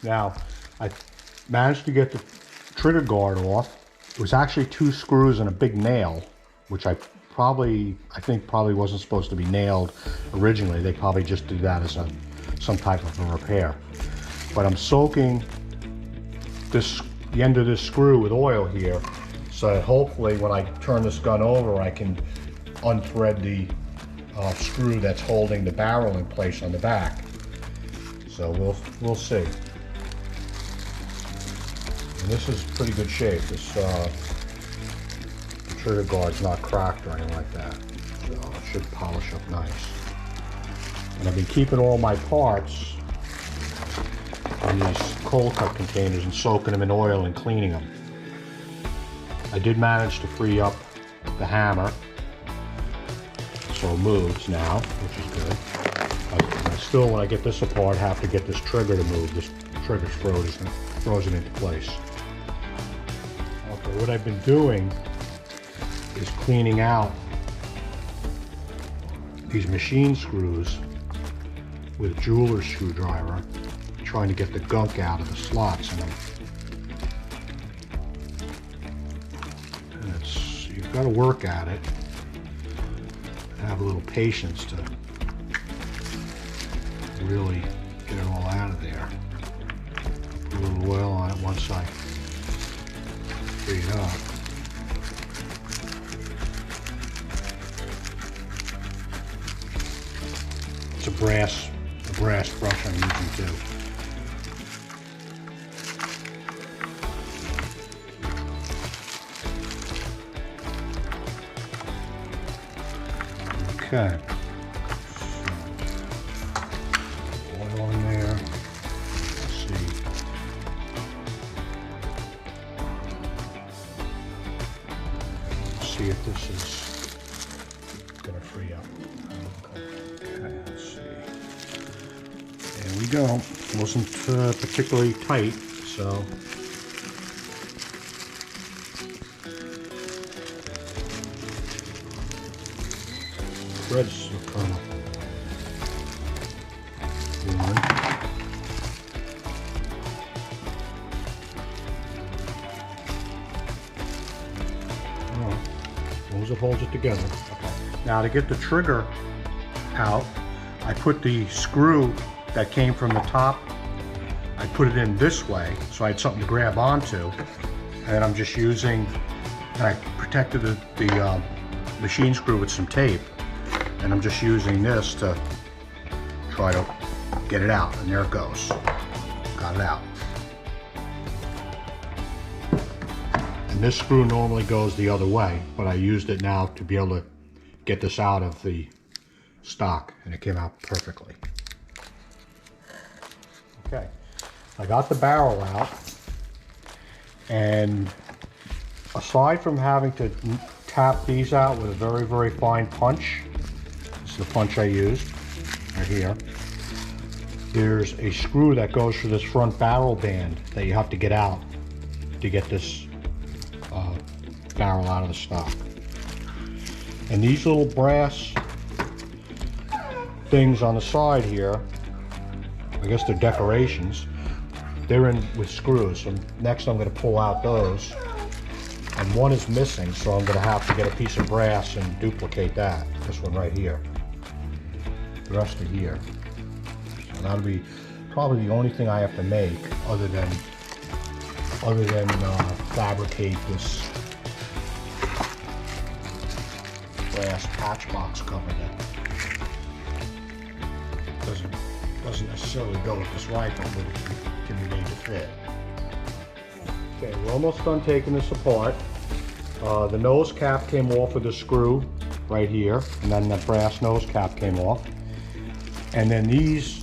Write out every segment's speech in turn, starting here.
Now, I managed to get the trigger guard off. It was actually 2 screws and a big nail, which I think probably wasn't supposed to be nailed originally. They probably just did that as some type of a repair. But I'm soaking the end of this screw with oil here, so that hopefully when I turn this gun over, I can unthread the screw that's holding the barrel in place on the back. So we'll see. And this is pretty good shape. This the trigger guard's not cracked or anything like that, so it should polish up nice. And I've been keeping all my parts in these cold cut containers and soaking them in oil and cleaning them. I did manage to free up the hammer, so it moves now, which is good. I still, when I get this apart, have to get this trigger to move. This trigger's frozen into place. Okay, what I've been doing is cleaning out these machine screws with a jeweler's screwdriver, trying to get the gunk out of the slots in them. And you've got to work at it, have a little patience to really get it all out of there. Put a little oil on it once I free it up. It's a brass brush I'm using too. Okay. Oil in there. Let's see. Let's see if this is going to free up. Okay, let's see. There we go. Wasn't particularly tight, so. Threads are kind of worn. Oh, as long as it holds it together. Okay. Now to get the trigger out, I put the screw that came from the top, I put it in this way so I had something to grab onto, and I'm just using, and I protected the machine screw with some tape. And I'm just using this to try to get it out, and there it goes. Got it out. And this screw normally goes the other way, but I used it now to be able to get this out of the stock, and it came out perfectly. Okay, I got the barrel out, and aside from having to tap these out with a very, very fine punch, the punch I used right here, there's a screw that goes through this front barrel band that you have to get out to get this barrel out of the stock. And these little brass things on the side here, I guess they're decorations, they're in with screws. So next I'm going to pull out those, and one is missing, so I'm going to have to get a piece of brass and duplicate that, this one right here. The rest are here. So that'll be probably the only thing I have to make other than fabricate this brass patch box cover that doesn't necessarily go with this rifle, but it can be made to fit. Okay, we're almost done taking this apart. The nose cap came off with a screw right here, and then the brass nose cap came off. And then these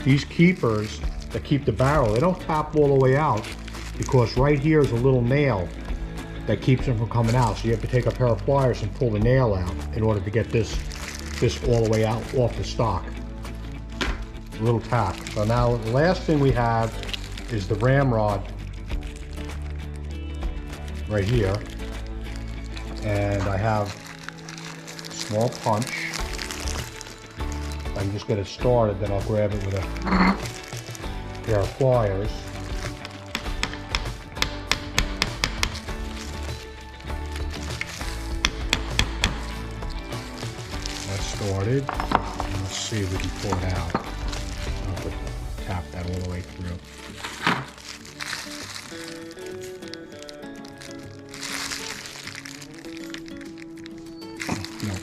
keepers that keep the barrel, they don't tap all the way out, because right here is a little nail that keeps them from coming out. So you have to take a pair of pliers and pull the nail out in order to get this all the way out off the stock. A little tap. So now the last thing we have is the ramrod right here, and I have a small punch. I I can just get it started, then I'll grab it with a pair of pliers. That's started. Let's see if we can pull it out. I'll have to tap that all the way through. No.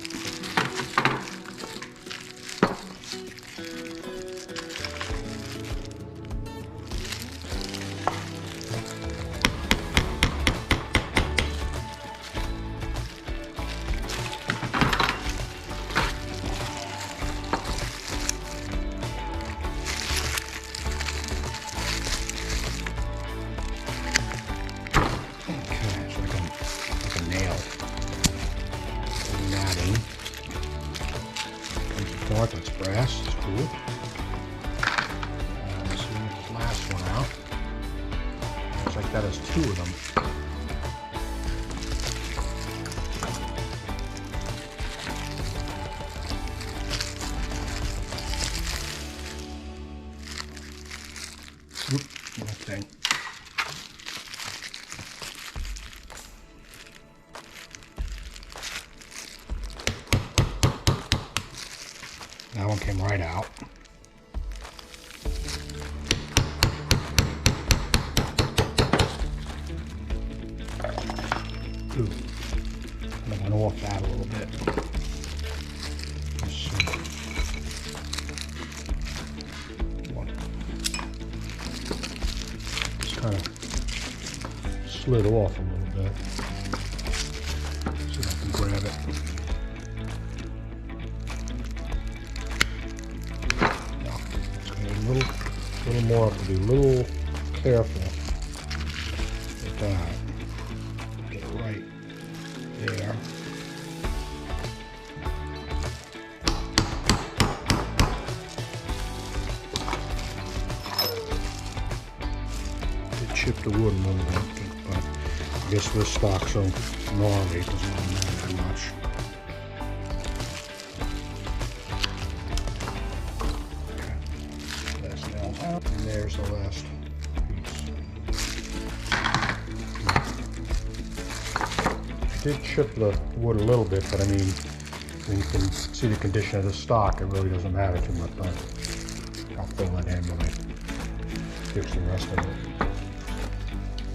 That's brass, it's cool. Let's see the last one out. Looks like that has two of them. Oop, that thing. That one came right out. Ooh, I went off that a little bit. Let's see. One. Just kind of slid off a little bit. See if I can grab it. A little more, I have to be a little careful with that. Get it right there. It chipped the wood a little bit, but I guess this stock's so gnarly, it doesn't really matter that much. And there's the last piece. I did chip the wood a little bit, but I mean, when you can see the condition of the stock, it really doesn't matter too much. But I'll fill that in when I fix the rest of it.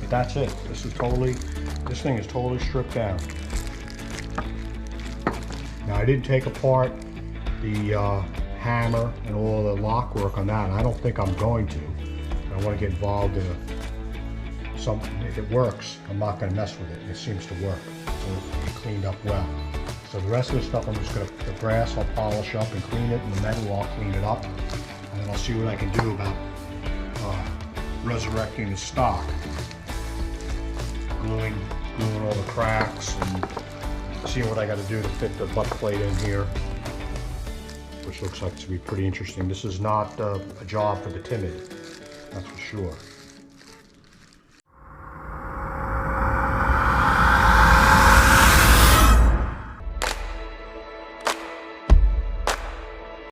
But that's it. This thing is totally stripped down. Now I didn't take apart the hammer and all the lock work on that, and I don't think I'm going to. I don't want to get involved in something. If it works, I'm not going to mess with it. It seems to work. So it's cleaned up well. So the rest of the stuff, I'm just going to, the brass I'll polish up and clean it, and the metal I'll clean it up, and then I'll see what I can do about resurrecting the stock. Gluing all the cracks, and seeing what I got to do to fit the butt plate in here, which looks like to be pretty interesting. This is not a job for the timid, that's for sure.